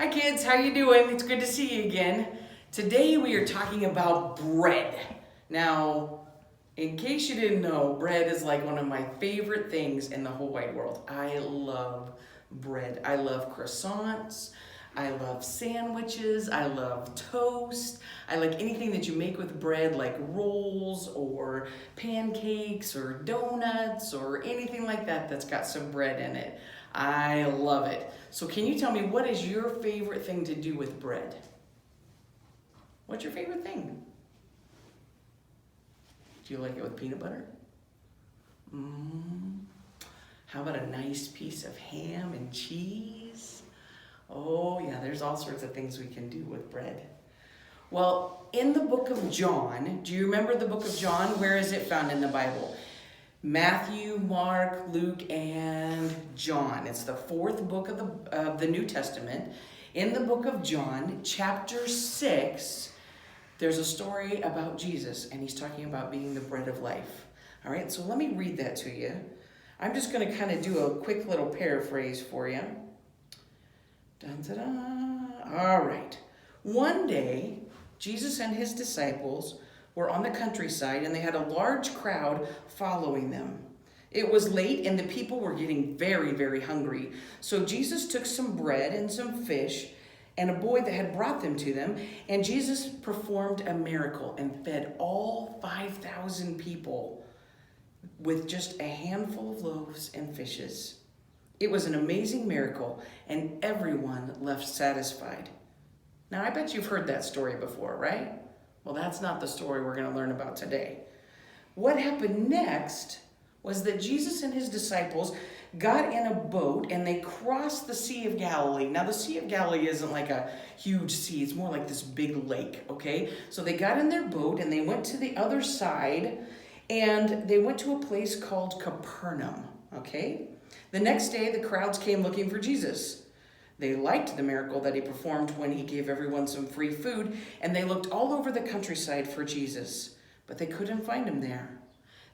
Hi kids, how you doing? It's good to see you again. Today we are talking about bread. Now, in case you didn't know, bread is like one of my favorite things in the whole wide world. I love bread. I love croissants. I love sandwiches. I love toast. I like anything that you make with bread, like rolls or pancakes or donuts or anything like that that's got some bread in it. I love it. So can you tell me, what is your favorite thing to do with bread? What's your favorite thing? Do you like it with peanut butter? How about a nice piece of ham and cheese? Oh yeah, there's all sorts of things we can do with bread. Well, in the book of John, do you remember the book of John? Where is it found in the Bible? Matthew, Mark, Luke, and John. It's the fourth book of the New Testament. In the book of John, chapter 6, there's a story about Jesus, and he's talking about being the bread of life. All right, so let me read that to you. I'm just going to kind of do a quick little paraphrase for you. Dun, da, da. All right. One day, Jesus and his disciples were on the countryside, and they had a large crowd following them. It was late, and the people were getting very, very hungry. So Jesus took some bread and some fish, and a boy that had brought them to them, and Jesus performed a miracle and fed all 5,000 people with just a handful of loaves and fishes. It was an amazing miracle, and everyone left satisfied. Now, I bet you've heard that story before, right? Well, that's not the story we're going to learn about today. What happened next was that Jesus and his disciples got in a boat and they crossed the Sea of Galilee. Now, the Sea of Galilee isn't like a huge sea. It's more like this big lake, okay? So they got in their boat and they went to the other side, and they went to a place called Capernaum, okay? The next day, the crowds came looking for Jesus. They liked the miracle that he performed when he gave everyone some free food, and they looked all over the countryside for Jesus, but they couldn't find him there.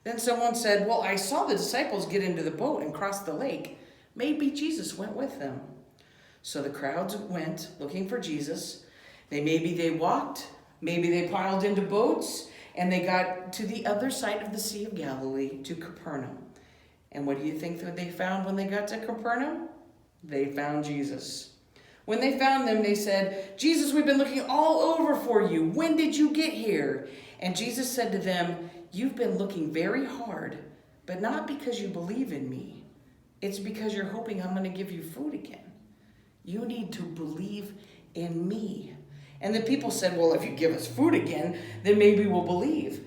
Then someone said, well, I saw the disciples get into the boat and cross the lake. Maybe Jesus went with them. So the crowds went looking for Jesus. Maybe they walked, maybe they piled into boats, and they got to the other side of the Sea of Galilee, to Capernaum. And what do you think that they found when they got to Capernaum? They found Jesus. When they found them, they said, Jesus, we've been looking all over for you. When did you get here? And Jesus said to them, you've been looking very hard, but not because you believe in me. It's because you're hoping I'm going to give you food again. You need to believe in me. And the people said, well, if you give us food again, then maybe we'll believe.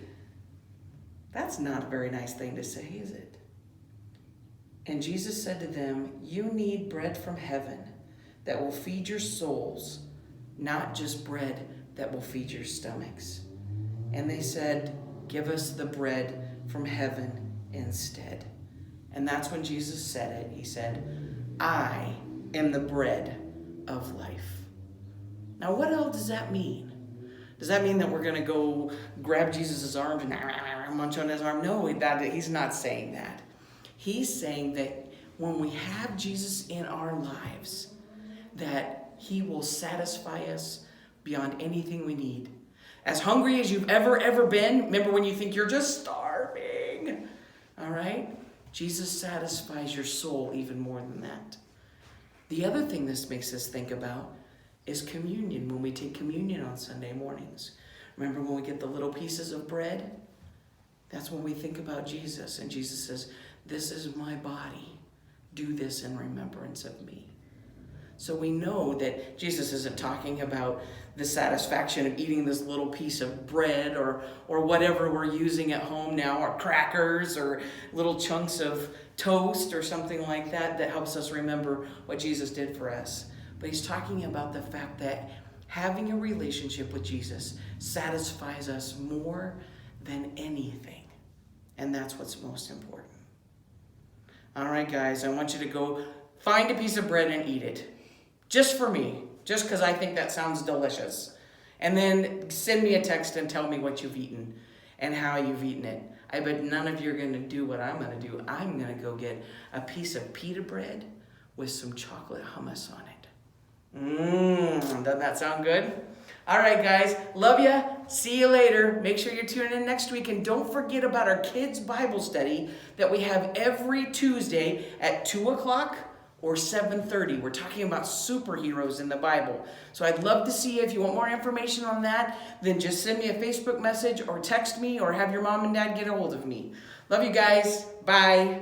That's not a very nice thing to say, is it? And Jesus said to them, you need bread from heaven that will feed your souls, not just bread that will feed your stomachs. And they said, give us the bread from heaven instead. And that's when Jesus said it. He said, I am the bread of life. Now, what else does that mean? Does that mean that we're going to go grab Jesus' arms and munch on his arm? No, he's not saying that. He's saying that when we have Jesus in our lives, that he will satisfy us beyond anything we need. As hungry as you've ever been, remember when you think you're just starving, all right? Jesus satisfies your soul even more than that. The other thing this makes us think about is communion, when we take communion on Sunday mornings. Remember when we get the little pieces of bread? That's when we think about Jesus, and Jesus says, this is my body. Do this in remembrance of me. So we know that Jesus isn't talking about the satisfaction of eating this little piece of bread or whatever we're using at home now, or crackers or little chunks of toast or something like that that helps us remember what Jesus did for us. But he's talking about the fact that having a relationship with Jesus satisfies us more than anything. And that's what's most important. All right, guys, I want you to go find a piece of bread and eat it. Just for me. Just because I think that sounds delicious. And then send me a text and tell me what you've eaten and how you've eaten it. I bet none of you are going to do what I'm going to do. I'm going to go get a piece of pita bread with some chocolate hummus on it. Awesome. Doesn't that sound good? All right, guys. Love ya. See you later. Make sure you're tuning in next week. And don't forget about our kids' Bible study that we have every Tuesday at 2 o'clock or 7:30. We're talking about superheroes in the Bible. So I'd love to see you. If you want more information on that, then just send me a Facebook message or text me or have your mom and dad get a hold of me. Love you guys. Bye.